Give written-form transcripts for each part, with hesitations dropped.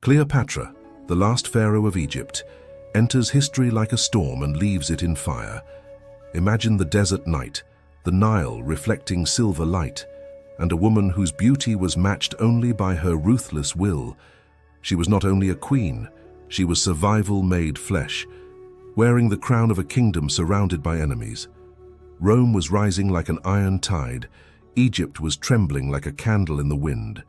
Cleopatra, the last pharaoh of Egypt, enters history like a storm and leaves it in fire. Imagine the desert night, the Nile reflecting silver light, and a woman whose beauty was matched only by her ruthless will. She was not only a queen, she was survival made flesh, wearing the crown of a kingdom surrounded by enemies. Rome was rising like an iron tide, Egypt was trembling like a candle in the wind,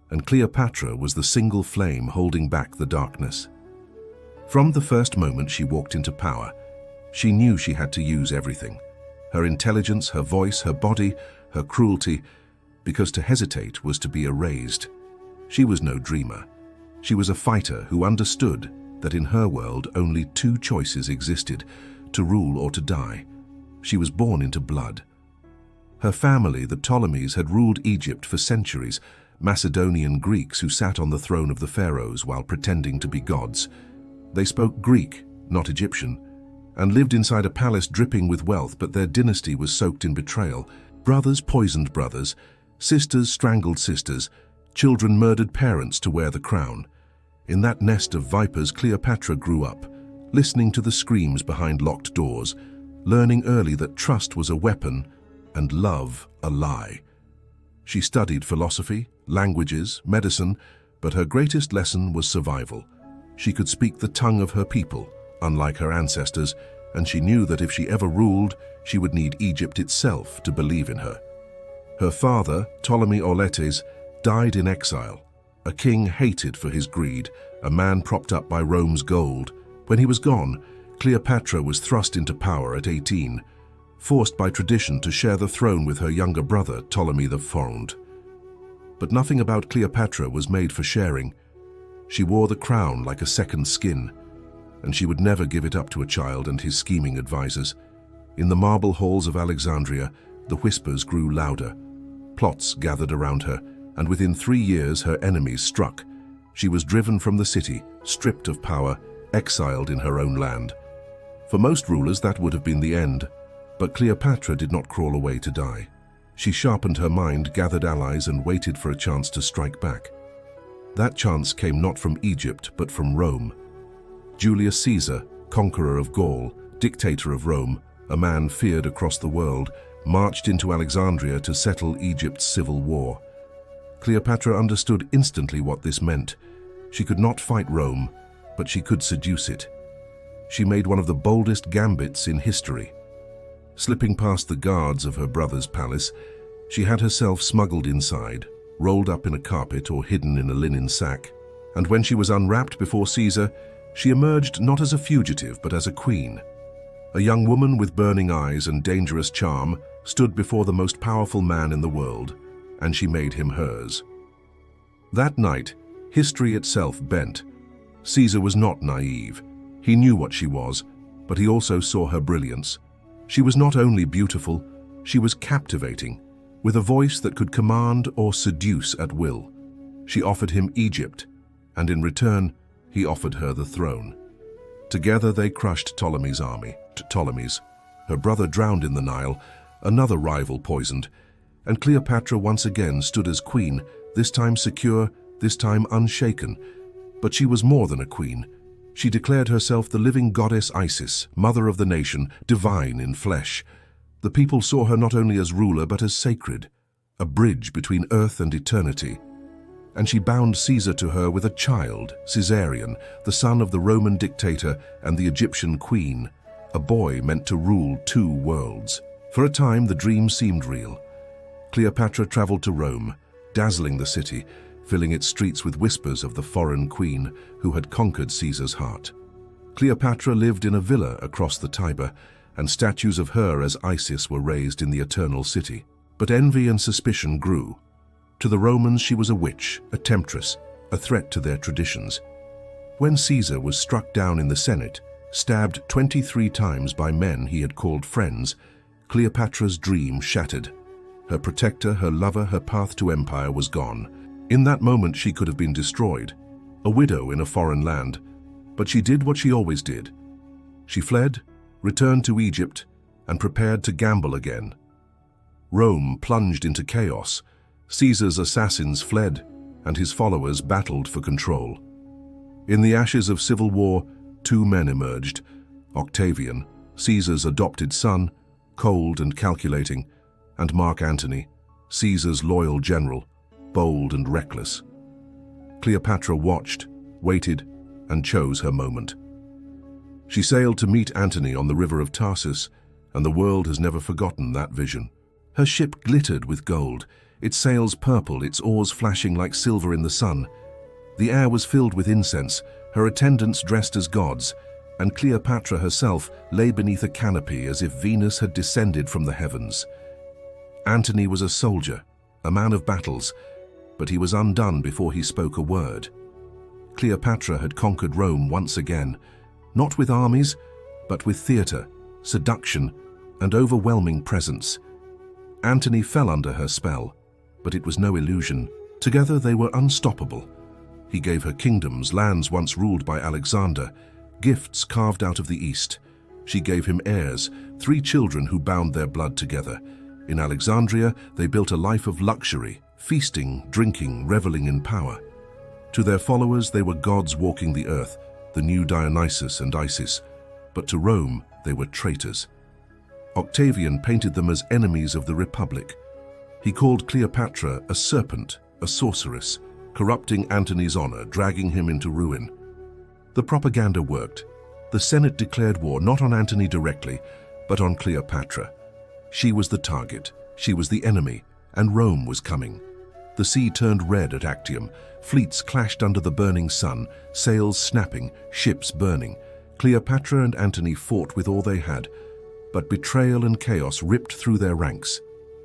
and Cleopatra was the single flame holding back the darkness. From the first moment she walked into power, she knew she had to use everything. Her intelligence, her voice, her body, her cruelty, because to hesitate was to be erased. She was no dreamer. She was a fighter who understood that in her world only two choices existed, to rule or to die. She was born into blood. Her family, the Ptolemies, had ruled Egypt for centuries, Macedonian Greeks who sat on the throne of the pharaohs while pretending to be gods. They spoke Greek, not Egyptian, and lived inside a palace dripping with wealth, but their dynasty was soaked in betrayal. Brothers poisoned brothers, sisters strangled sisters, children murdered parents to wear the crown. In that nest of vipers, Cleopatra grew up, listening to the screams behind locked doors, learning early that trust was a weapon and love a lie. She studied philosophy, languages, medicine, but her greatest lesson was survival. She could speak the tongue of her people, unlike her ancestors, and she knew that if she ever ruled, she would need Egypt itself to believe in her. Her father, Ptolemy Auletes, died in exile, a king hated for his greed, a man propped up by Rome's gold. When he was gone, Cleopatra was thrust into power at 18, forced by tradition to share the throne with her younger brother, Ptolemy IV. But nothing about Cleopatra was made for sharing. She wore the crown like a second skin, and she would never give it up to a child and his scheming advisors. In the marble halls of Alexandria, the whispers grew louder. Plots gathered around her, and within 3 years her enemies struck. She was driven from the city, stripped of power, exiled in her own land. For most rulers that would have been the end, but Cleopatra did not crawl away to die. She sharpened her mind, gathered allies, and waited for a chance to strike back. That chance came not from Egypt, but from Rome. Julius Caesar, conqueror of Gaul, dictator of Rome, a man feared across the world, marched into Alexandria to settle Egypt's civil war. Cleopatra understood instantly what this meant. She could not fight Rome, but she could seduce it. She made one of the boldest gambits in history. Slipping past the guards of her brother's palace, she had herself smuggled inside, rolled up in a carpet or hidden in a linen sack. And when she was unwrapped before Caesar, she emerged not as a fugitive but as a queen. A young woman with burning eyes and dangerous charm stood before the most powerful man in the world, and she made him hers. That night, history itself bent. Caesar was not naive. He knew what she was, but he also saw her brilliance. She was not only beautiful, she was captivating, with a voice that could command or seduce at will. She offered him Egypt, and in return, he offered her the throne. Together they crushed Ptolemy's army. Ptolemy's. Her brother drowned in the Nile, another rival poisoned, and Cleopatra once again stood as queen, this time secure, this time unshaken. But she was more than a queen. She declared herself the living goddess Isis, mother of the nation, divine in flesh. The people saw her not only as ruler but as sacred, a bridge between earth and eternity. And she bound Caesar to her with a child, Caesarion, the son of the Roman dictator and the Egyptian queen, a boy meant to rule 2 worlds. For a time, the dream seemed real. Cleopatra traveled to Rome, dazzling the city, filling its streets with whispers of the foreign queen who had conquered Caesar's heart. Cleopatra lived in a villa across the Tiber, and statues of her as Isis were raised in the eternal city. But envy and suspicion grew. To the Romans she was a witch, a temptress, a threat to their traditions. When Caesar was struck down in the Senate, stabbed 23 times by men he had called friends, Cleopatra's dream shattered. Her protector, her lover, her path to empire was gone. In that moment she could have been destroyed, a widow in a foreign land, but she did what she always did. She fled, returned to Egypt, and prepared to gamble again. Rome plunged into chaos. Caesar's assassins fled, and his followers battled for control. In the ashes of civil war, two men emerged: Octavian, Caesar's adopted son, cold and calculating, and Mark Antony, Caesar's loyal general, bold and reckless. Cleopatra watched, waited, and chose her moment. She sailed to meet Antony on the river of Tarsus, and the world has never forgotten that vision. Her ship glittered with gold, its sails purple, its oars flashing like silver in the sun. The air was filled with incense, her attendants dressed as gods, and Cleopatra herself lay beneath a canopy as if Venus had descended from the heavens. Antony was a soldier, a man of battles, but he was undone before he spoke a word. Cleopatra had conquered Rome once again, not with armies, but with theater, seduction, and overwhelming presence. Antony fell under her spell, but it was no illusion. Together they were unstoppable. He gave her kingdoms, lands once ruled by Alexander, gifts carved out of the East. She gave him heirs, 3 children who bound their blood together. In Alexandria, they built a life of luxury, feasting, drinking, reveling in power. To their followers, they were gods walking the earth, the new Dionysus and Isis. But to Rome, they were traitors. Octavian painted them as enemies of the Republic. He called Cleopatra a serpent, a sorceress, corrupting Antony's honor, dragging him into ruin. The propaganda worked. The Senate declared war not on Antony directly, but on Cleopatra. She was the target, she was the enemy, and Rome was coming. The sea turned red at Actium, fleets clashed under the burning sun, sails snapping, ships burning. Cleopatra and Antony fought with all they had, but betrayal and chaos ripped through their ranks.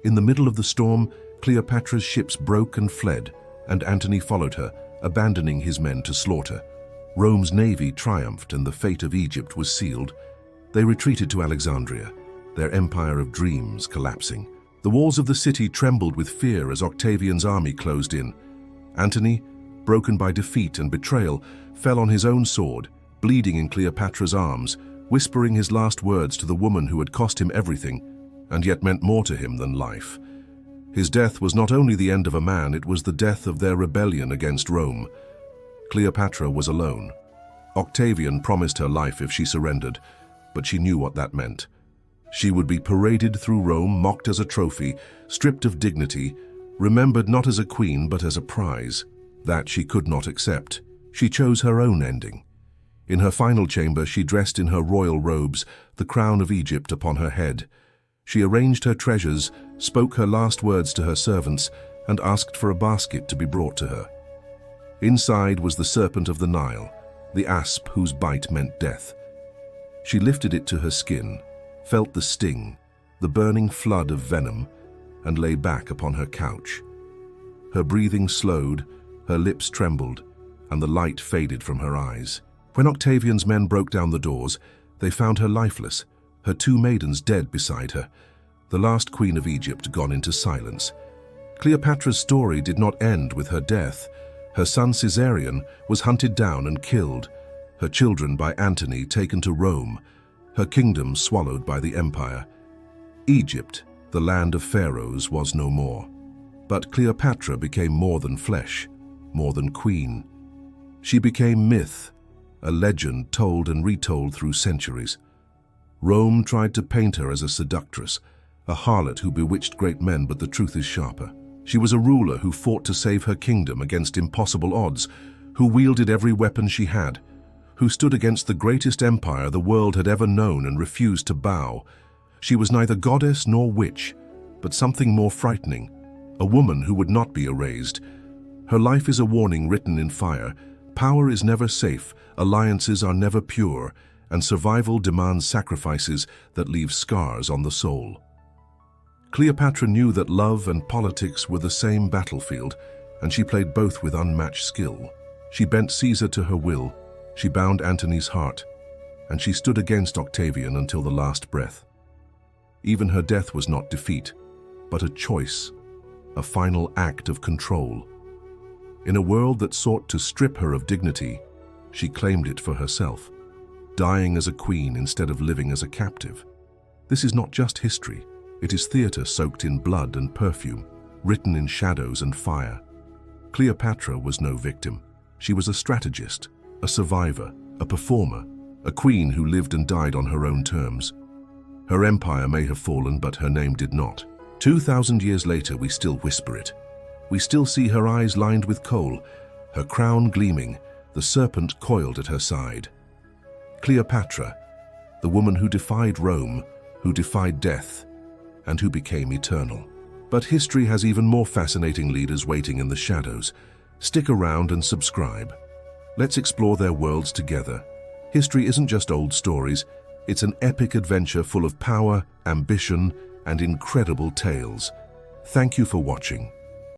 In the middle of the storm, Cleopatra's ships broke and fled, and Antony followed her, abandoning his men to slaughter. Rome's navy triumphed and the fate of Egypt was sealed. They retreated to Alexandria, their empire of dreams collapsing. The walls of the city trembled with fear as Octavian's army closed in. Antony, broken by defeat and betrayal, fell on his own sword, bleeding in Cleopatra's arms, whispering his last words to the woman who had cost him everything, and yet meant more to him than life. His death was not only the end of a man, it was the death of their rebellion against Rome. Cleopatra was alone. Octavian promised her life if she surrendered, but she knew what that meant. She would be paraded through Rome, mocked as a trophy, stripped of dignity, remembered not as a queen but as a prize. That she could not accept. She chose her own ending. In her final chamber, she dressed in her royal robes, the crown of Egypt upon her head. She arranged her treasures, spoke her last words to her servants, and asked for a basket to be brought to her. Inside was the serpent of the Nile, the asp whose bite meant death. She lifted it to her skin, felt the sting, the burning flood of venom, and lay back upon her couch. Her breathing slowed, her lips trembled, and the light faded from her eyes. When Octavian's men broke down the doors, they found her lifeless, her 2 maidens dead beside her, the last queen of Egypt gone into silence. Cleopatra's story did not end with her death. Her son Caesarion was hunted down and killed, her children by Antony taken to Rome, her kingdom swallowed by the empire. Egypt, the land of pharaohs, was no more. But Cleopatra became more than flesh, more than queen. She became myth, a legend told and retold through centuries. Rome tried to paint her as a seductress, a harlot who bewitched great men, but the truth is sharper. She was a ruler who fought to save her kingdom against impossible odds, who wielded every weapon she had, who stood against the greatest empire the world had ever known and refused to bow. She was neither goddess nor witch, but something more frightening, a woman who would not be erased. Her life is a warning written in fire. Power is never safe, alliances are never pure, and survival demands sacrifices that leave scars on the soul. Cleopatra knew that love and politics were the same battlefield, and she played both with unmatched skill. She bent Caesar to her will, she bound Antony's heart, and she stood against Octavian until the last breath. Even her death was not defeat, but a choice, a final act of control. In a world that sought to strip her of dignity, she claimed it for herself, dying as a queen instead of living as a captive. This is not just history. It is theater soaked in blood and perfume, written in shadows and fire. Cleopatra was no victim. She was a strategist, a survivor, a performer, a queen who lived and died on her own terms. Her empire may have fallen, but her name did not. 2,000 years later, we still whisper it. We still see her eyes lined with kohl, her crown gleaming, the serpent coiled at her side. Cleopatra, the woman who defied Rome, who defied death, and who became eternal. But history has even more fascinating leaders waiting in the shadows. Stick around and subscribe. Let's explore their worlds together. History isn't just old stories, it's an epic adventure full of power, ambition, and incredible tales. Thank you for watching.